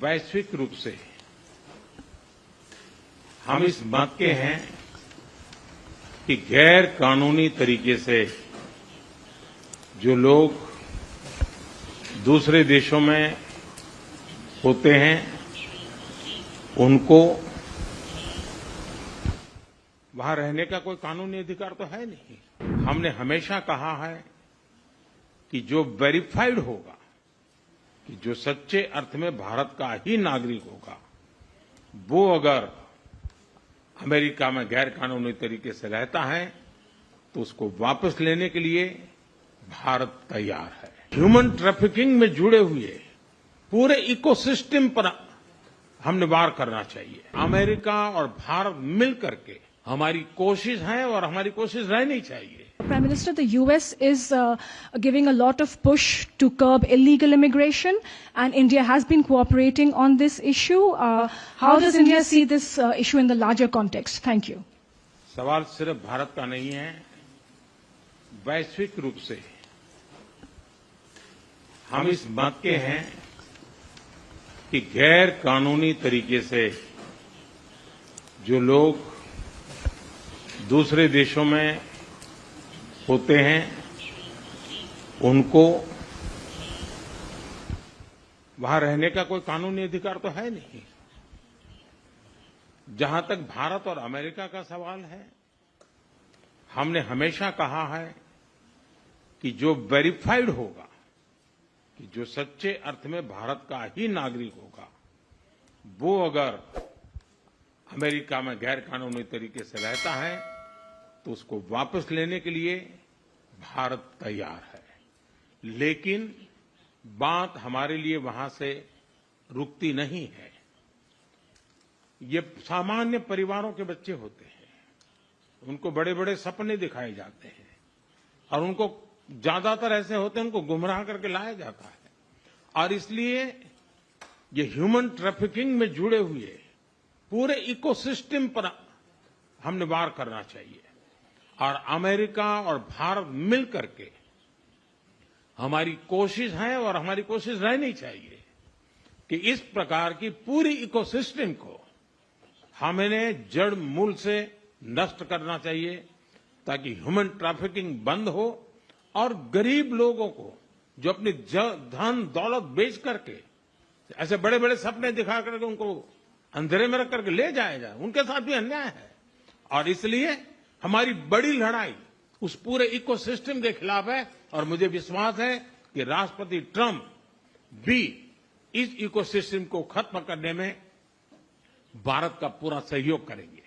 वैश्विक रूप से हम इस मत के हैं कि गैर कानूनी तरीके से जो लोग दूसरे देशों में होते हैं उनको वहां रहने का कोई कानूनी अधिकार तो है नहीं। हमने हमेशा कहा है कि जो वेरीफाइड होगा, कि जो सच्चे अर्थ में भारत का ही नागरिक होगा, वो अगर अमेरिका में गैर कानूनी तरीके से रहता है तो उसको वापस लेने के लिए भारत तैयार है। ह्यूमन ट्रैफिकिंग में जुड़े हुए पूरे इकोसिस्टम पर हमने वार करना चाहिए। अमेरिका और भारत मिलकर के हमारी कोशिश है और हमारी कोशिश रहनी चाहिए। Prime Minister, the US is giving a lot of push to curb illegal immigration, and India has been cooperating on this issue. How does India see this issue in the larger context? Thank you. सवाल सिर्फ भारत का नहीं है, वैश्विक रूप से हम इस मत के हैं कि गैर कानूनी तरीके से जो लोग दूसरे देशों में होते हैं उनको वहां रहने का कोई कानूनी अधिकार तो है नहीं। जहां तक भारत और अमेरिका का सवाल है, हमने हमेशा कहा है कि जो वेरीफाइड होगा, कि जो सच्चे अर्थ में भारत का ही नागरिक होगा, वो अगर अमेरिका में गैर कानूनी तरीके से रहता है तो उसको वापस लेने के लिए भारत तैयार है। लेकिन बात हमारे लिए वहां से रुकती नहीं है। ये सामान्य परिवारों के बच्चे होते हैं, उनको बड़े बड़े सपने दिखाए जाते हैं और उनको ज्यादातर ऐसे होते हैं उनको गुमराह करके लाया जाता है। और इसलिए ये ह्यूमन ट्रैफिकिंग में जुड़े हुए पूरे इकोसिस्टम पर हमने वार करना चाहिए। और अमेरिका और भारत मिलकर के हमारी कोशिश है और हमारी कोशिश रहनी चाहिए कि इस प्रकार की पूरी इकोसिस्टम को हमें जड़ मूल से नष्ट करना चाहिए, ताकि ह्यूमन ट्रैफिकिंग बंद हो और गरीब लोगों को जो अपनी धन दौलत बेच करके ऐसे बड़े बड़े सपने दिखा करके उनको अंधेरे में रख करके ले जाया जाए, उनके साथ भी अन्याय है। और इसलिए हमारी बड़ी लड़ाई उस पूरे इकोसिस्टम के खिलाफ है और मुझे विश्वास है कि राष्ट्रपति ट्रंप भी इस इकोसिस्टम को खत्म करने में भारत का पूरा सहयोग करेंगे।